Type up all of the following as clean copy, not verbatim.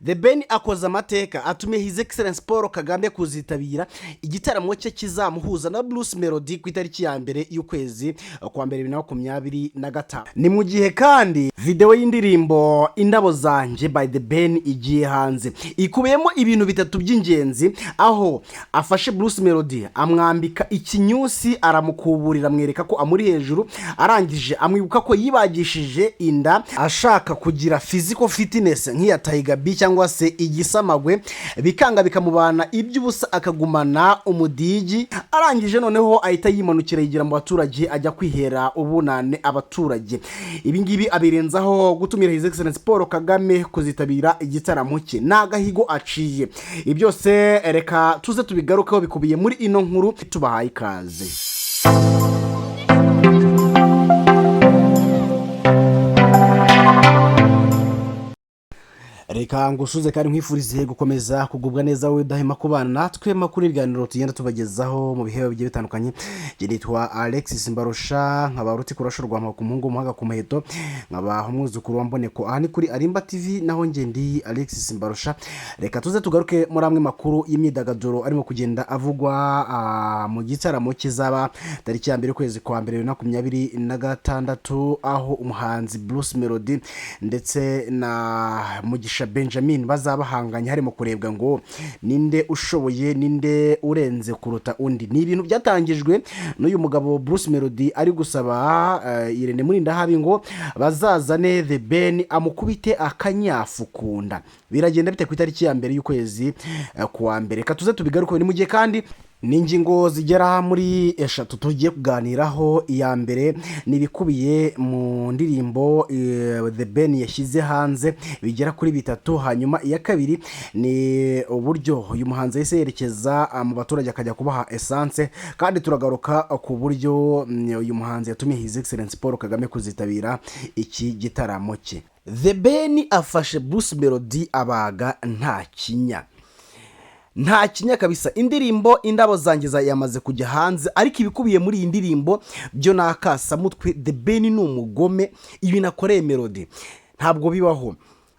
The Ben akoze amateka atumiye His Excellence Paul Kagame kuzitabira igitaramo cye kizamuhuza na Bruce Melody ku itariki ya mbere y'ukwezi kwa mbere 2025. Ni mu gihe kandi video y'indirimbo Indabo Zanje by The Ben igiye hanze. Ikubiyemo ibintu bitatu by'ingenzi, aho afashe Bruce Melody amwambika ikinyusi, aramukuburira amwereka ko amuri hejuru, arangije amwibuka ko yibagishije inda ashaka kugira physical fitness nk'iya Tiger cyangwa se igisamagwe, bikanga bikamubana iby'ubusa akagumana umudigi. Arangije noneho ahita yimanukira yigira mu baturage ajya kwihera ubunane abaturage. Ibi ngibi abirenzaho gutumira His Excellence Paul Kagame kuzitabira igitaramo cye, nagahigo aciye. Ibyose reka tuze tubigarukeho, bikubiye muri ino nkuru tubahaye ikaze. Reka ngusuze kandi nkwifurize gukomeza kugubwa neza wowe udahema kubana natwe makuru ibiganiro tugenda tubagezaho mu bihe bigiye bitandukanye. Nitwa Alexis Mbarusha, nkaba ruti kurashorwa ku muhungu muhaga ku muheto, nkaba umwuzukuru wamboneko aha ni kuri Arimba TV, naho nge ndi Alexis Mbarusha. Reka tuze tugaruke muri amwe makuru y'imyidagaduro arimo kugenda avugwa mu gitaramo kizaba tariki ya mbere y'ukwezi kwa mbere 2026, aho umuhanzi Bruce Melody ndetse na Mugisha Benjamin bazabahanganya harimo kurebwa ngo ninde ushoboye ninde urenze kuruta undi. Ni ibintu byatangijwe n'uyu mugabo Bruce Melody ari gusaba Irene muri ndahabi ngo bazazane The Ben amukubite akanyafu kunda. Biragenda bite ku itariki ya mbere y'ukwezi kwa mbere. Katuze tubigaruke. Ni mu gihe kandi n'ingingo zigera muri 3 tugiye kuganiraho. Iya mbere nibikubiye mu ndirimbo The Ben yashyize hanze bigera kuri 3. Hanyuma iya kabiri ni uburyo uyu muhanzi yise yerekeza mu baturage akajya kubaha essence, kandi turagaruka ku buryo uyu muhanzi yatumye His Excellence Paul Kagame kuzitabira iki gitaramo cye. The Ben afashe Bruce Melody abaga nta kinya kabisa. Indirimbo Indabo Zanje yamaze kujya hanze, ariko ibikubiye muri iyi ndirimbo byo nakasa mutwe. The Ben ni umugome, ibi nakoreye Melody ntabwo bibaho.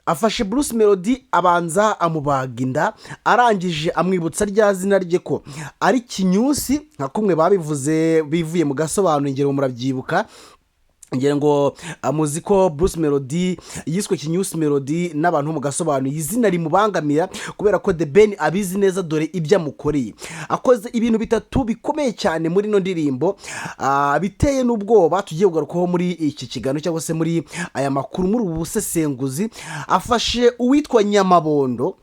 Afashe Bruce Melody abanza amubaga inda, arangije amwibutsa rya zina rye ko ari kinyusi, nka kumwe babivuze bivuye mu gasobanuro, ngero murabyibuka. Ngira ngo amuzi ko Bruce Melody yiswe kinyusi Melody n'abantu mu gasobanuro izina rimubangamira, kubera ko The Ben abizi neza dore ibyo amukoreye. Akoze ibintu bitatu bikomeye cyane muri no ndirimbo, biteye n'ubwoba tugiye kugarukaho muri iki kiganiro cyangwa se muri aya makuru, muri ubu busesenguzi. Afashe uwitwa Nyamabondo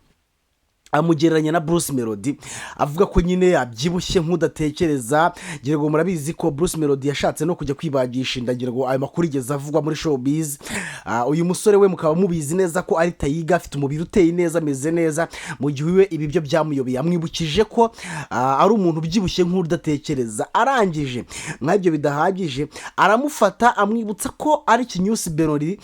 amugereranya na Bruce Melody, avuga ko nyine abyibushye nk'udatekereza. Ngira ngo murabizi ko Bruce Melody yashatse no kujya kwibagisha inda, ngira ngo ayo makuru igeze avugwa muri showbuzy. Uyu musore we mukaba mubizi neza ko ari tayiga, afite umubiri uteye neza, ameze neza, mu gihe we ibi byo byamuyobeye. Amwibukije ko ari umuntu ubyibushye nk'udatekereza. Arangije nk'ibyo bidahagije, aramufata amwibutsa ko ari kinyusi Melody,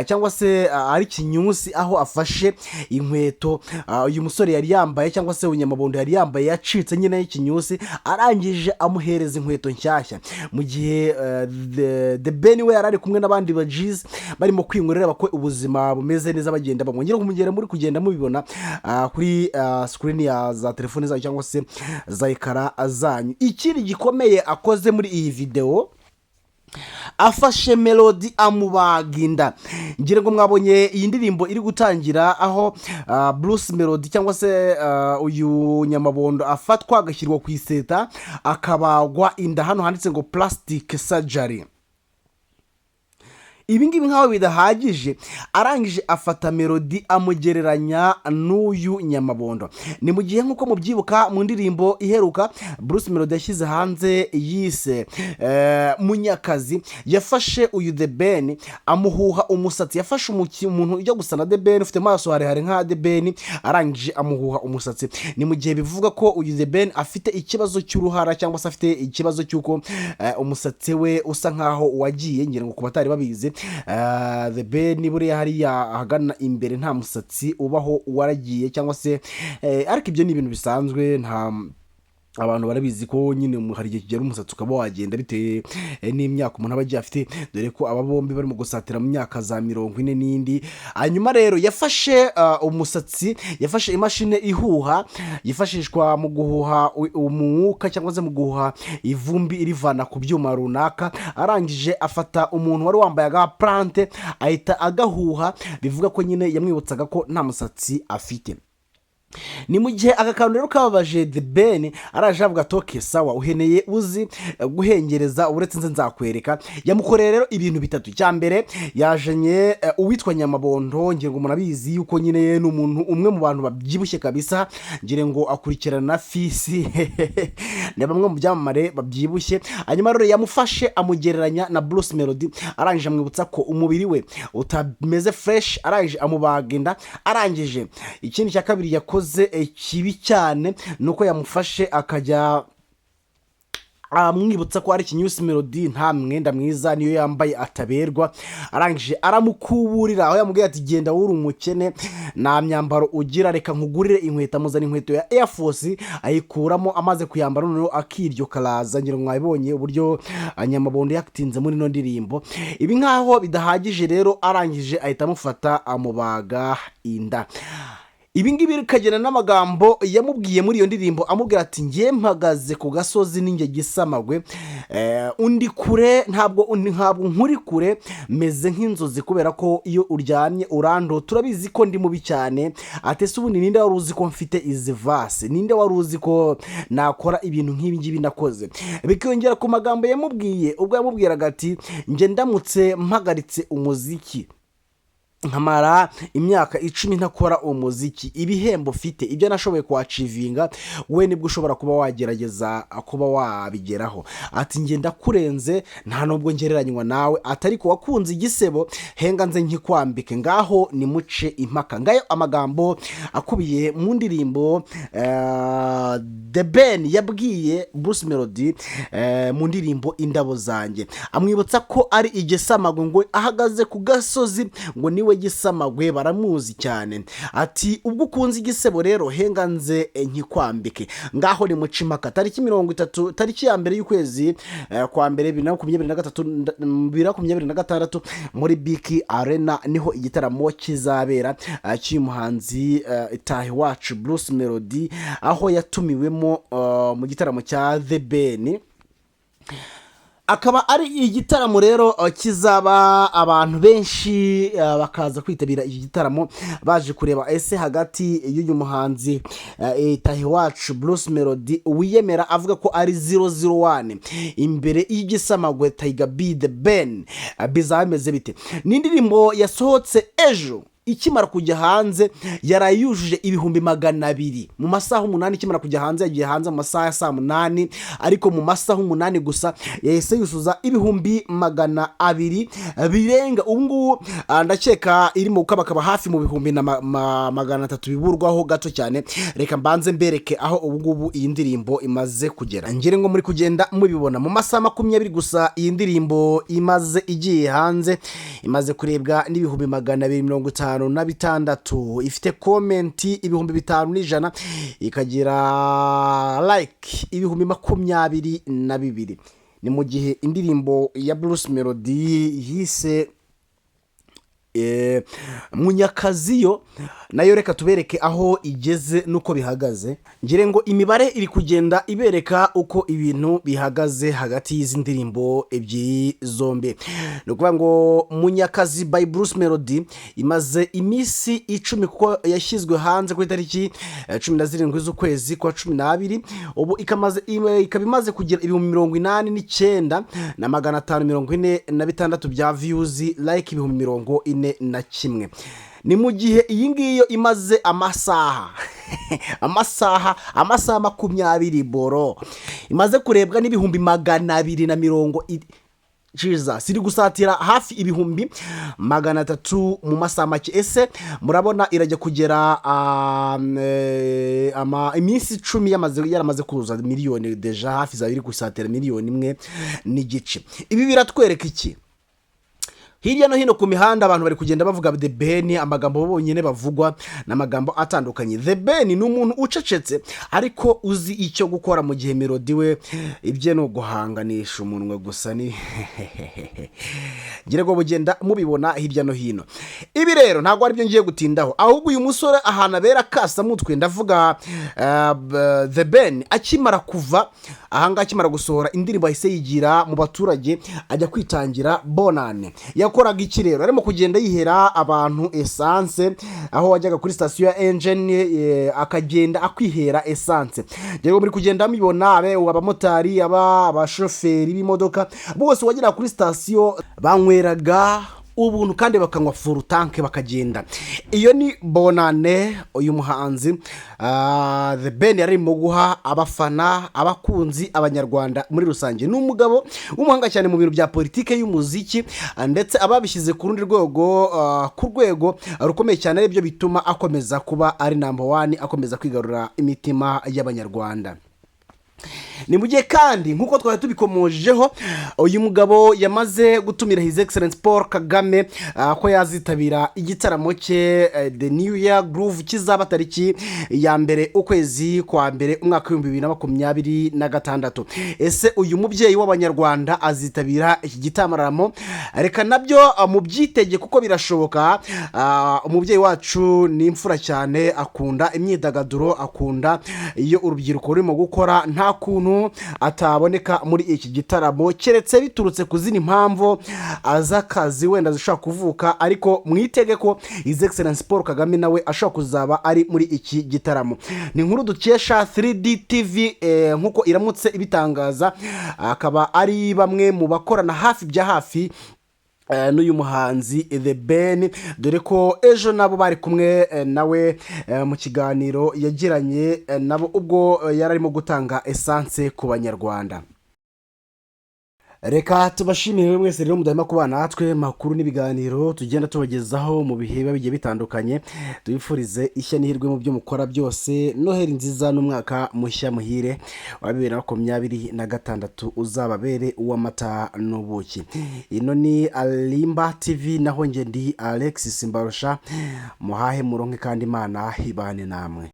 cyangwa se ari kinyusi, aho afashe inkweto uyu musore yari yambaye, cyangwa se Nyamabondo yari yambaye yacitse nyine y'ikinyusi. Arangije amuhereza inkweto nshyashya, mu gihe The Ben we yarari kumwe n'abandi bajiz barimo kwinkorera bakwe ubuzima bumeze neza, bagenda bamwongera kumugera muri kugenda mubibona kuri screen ya za telefone zayo cyangwa se za ekara zanyu. Ikindi gikomeye akoze muri iyi video, afashe Melody amubaginda. Ngira ngo mwabonye iyi ndirimbo iri gutangira, aho Bruce Melody cyangwa se uyu Nyamabondo afatwa agashyirwa ku iseta akabagwa inda, hano handitse ngo plastic surgery. Ibi ngibi nkaho bidahagije, arangije afata Melody amugereranya n'uyu Nyamabondo. Ni mu gihe nkuko mubyibuka mu ndirimbo iheruka Bruce Melody yashyize hanze yise Munyakazi, yafashe uyu The Ben amuhuha umusatsi. Yafashe umuntu ujya gusa na The Ben, ufite maso harehare nka The Ben, arangije amuhuha umusatsi. Ni mu gihe bivuga ko uyu The Ben afite ikibazo cy'uruhara, cyangwa se afite ikibazo cy'uko umusatsi we usa nkaho wagiye. Ngira ngo ku batari babizi, The Ben buriya hariya ahagana imbere nta musatsi ubaho waragiye, cyangwa se ariko ibyo ni ibintu bisanzwe, abantu barabizi ko nyine hari igihe kigera umusatsi ukaba wagenda bitewe n'imyaka umuntu aba agiye afite, dore ko aba bombi barimo gusatira mu myaka za 40 n'indi. Hanyuma rero yafashe umusatsi, yafashe imashini ihuha yifashishwa mu guhuha umwuka cyangwa se mu guhuha ivumbi irivana ku byuma runaka, arangije afata umuntu wari wambaye aga plante ahita agahuha, bivuga ko nyine yamwibutsaga ko nta musatsi afite. Ni mu gihe aka kantu rero kababaje The Ben araje avuga toke sawa uheneye uzi guhengereza uretse nze nzakwereka. Yamukoreye rero ibintu bitatu. Cyambere yajanye uwitwa Nyamabondo, ngira ngo murabizi yuko nyine n'umuntu umwe mu bantu babyibushye kabisa, ngire ngo akurikirana na Fisi ne bamwe mu byamamare babyibushye. Hanyuma rero yamufashe amugereranya na Bruce Melody, arangije amwibutsa ko umubiri we utameze fresh, arangije amubagenda. Arangije ikindi cya kabiri yakoze kibi cyane nuko yamufashe akajya amwibutsa ko ari Kinyusi Melody nta mwenda mwiza niyo yambaye ataberwa. Arangije aramukuburira aho yamubwiye ati genda wuri umukene nta myambaro ugira, reka nkugurire inkweto. Amuzana inkweto ya Air Force ayikuramo, amaze kuyambara noneho akiryo karaza. Ngira ngo mwabibonye uburyo Nyamabondo yakitinze muri no ndirimbo. Ibi nkaho bidahagije rero arangije ahita amufata amubaga inda. Ibi ngibi bikagena n'amagambo yamubwiye muri iyo ndirimbo amubwira ati ngiye mpagaze ku gasozi ninjye gisamagwe, undi kure ntabwo nkuri kure, meze nk'inzozi kubera ko iyo uryamye urando, turabizi ko ndi mubi cyane. Atese ubundi ninde wari uzi ko mfite izi vase, ninde wari uzi ko nakora ibintu nk'ibi ngibi nakoze. Bikiyongera ku magambo yamubwiye ubwo yamubwiraga ati nge ndamutse mpagaritse umuziki nkamara imyaka 10 ntakora umuziki, ibihembo fite ibyo nashoboye kwacivinga, we nibwo ushobora kuba wagerageza kuba wabigeraho. Ati nge ndakurenze nta nubwo ngereranywa nawe, atari ko wakunze igisebo henga nze nkikwambike, ngaho ni muce impaka. Ngayo amagambo akubiye mu ndirimbo The Ben yabwiye Bruce Melody mu ndirimbo Indabo zanjye, amwibutsa ko ari igisamagwe ngo ahagaze ku gasozi ngo niwe gisamagwe, baramuzi cyane. Ati ubwo ukunze igisebo rero henga nze nkikwambike, ngaho ni mucimaka. Tariki 30, tariki ya mbere y'ukwezi kwa mbere 2023 muri Biki Arena niho igitaramo kizabera cy'umuhanzi Itahi wacu Bruce Melody, aho yatumiwemo mu gitaramo cya The Ben. Akaba ari igitaramo rero kizaba abantu benshi bakaza kwitabira iki gitaramo baje kureba ese hagati y'uyu muhanzi Itahi wacu Bruce Melody wiyemera avuga ko ari 001 imbere y'igisamagwe Tiger B The Ben bizameze bite. N'indirimbo yasohotse ejo ikimara kujya hanze yarayujuje 200,000 mu masaha 8. Ikimara kujya hanze yagiye hanze mu masaha ya 8, ariko mu masaha 8 gusa yahise yusuza 200,000 birenga. Ubungu ndakeka irimo gukabakaba hafi mu 300,000 biburwaho gato cyane. Reka mbanze mbereke aho ubungubu iyi ndirimbo imaze kugera. Ngire ngo muri kugenda mubibona mu masaha 20 gusa iyi ndirimbo imaze igiye hanze, imaze kurebwa n'256, ifite komenti 5,100, ikagira like 22,000. Ni mu gihe indirimbo ya Bruce Melody yise Munyakaziyo nayo reka tubereke aho igeze nuko bihagaze. Ngire ngo imibare iri kugenda ibereka uko ibintu bihagaze hagati y'izi ndirimbo ebyiri zombi. No kuvuga ngo Munyakazi by Bruce Melody imaze imisi 10 kuko yashyizwe hanze kuri tariki 17 z'ukwezi kwa 12. Ubu ikabimaze kugira 89,546 bya views, like 41. Ni mu gihe iyi ngiyo imaze amasaha 20 boro imaze kurebwa n'200,000 Jesus iri gusatira hafi 300,000 mu masaha make. Ese murabona irajya kugera iminsi 10 yaramaze kuzuza miliyoni deja, hafi za iri gusatira miliyoni 1 n'igice. Ibi biratwereka iki? hirya no hino ku mihanda abantu bari kugenda bavuga The Ben, amagambo bonyine bavugwa n'amagambo atandukanye. The Ben ni umuntu ucecetse ariko uzi icyo gukora mu gihe Melody we ibye no guhanganisha umunwe gusa ni ngira ngo bugenda mubibona hirya no hino. Ibi rero ntago ari byo ngiye gutindaho, ahubwo uyu musore ahana bera kasa mutwe, ndavuga The Ben akimara kuva ahanga akimara gusohora indirimbo ahise yigira mu baturage ajya kwitangira bonane. Yakoraga iki rero? Arimo kugenda yihera abantu essence, aho wajyaga kuri station ya engine akagenda akwihera essence. Rero muri kugenda mibona abamotari abashoferi b'imodoka bose wagira kuri station banyweraga ubuntu kandi bakanywa full tank bakagenda. Iyo ni bonane uyu muhanzi The Ben yarimo guha abafana, abakunzi, abanyarwanda muri rusange. Ni umugabo w'umuhanga cyane mu bintu bya politike y'umuziki, ndetse ababishyize ku rundi rwego, ku rwego rukomeye cyane, aribyo bituma akomeza kuba ari number 1, akomeza kwigarura imitima y'abanyarwanda. Ni mu gihe kandi nkuko twari tubikomojeho, uyu mugabo yamaze gutumira His Excellence Paul Kagame ko yazitabira igitaramo cye The New Year Groove kizaba tariki ya mbere ukwezi kwa mbere umwaka 2026. Ese uyu mubyeyi w'abanyarwanda azitabira iki gitaramo? Reka nabyo mu byitege kuko birashoboka. Umubyeyi wacu ni imfura cyane, akunda imyidagaduro, akunda iyo urubyiruko rurimo gukora, nta kuntu ataboneka muri iki gitaramo keretse biturutse ku zindi mpamvu azakazi wenda zishobora kuvuka, ariko mwitege ko His Excellence Paul Kagame nawe ashobora kuzaba ari muri iki gitaramo. Ni inkuru dukesha 3D TV nkuko iramutse ibitangaza, akaba ari bamwe mu bakorana hafi bya hafi n'uyu muhanzi The Ben, dore ko ejo nabo bari kumwe nawe mu kiganiro yagiranye nabo ubwo yararimo gutanga essence ku banyarwanda. Reka tubashimire mwese rero mudahema kubana natwe makuru n'ibiganiro tugenda tubagezaho mu bihe bigiye bitandukanye. Tubifurize ishya n'ihirwe mu byo mukora byose, Noheli nziza n'umwaka mushya muhire wa 2026 uzababere uw'amata n'ubuki. Ino ni Alimba TV, naho nge ndi Alexis Mbarusha. Muhahe muronke kandi Imana ibane namwe.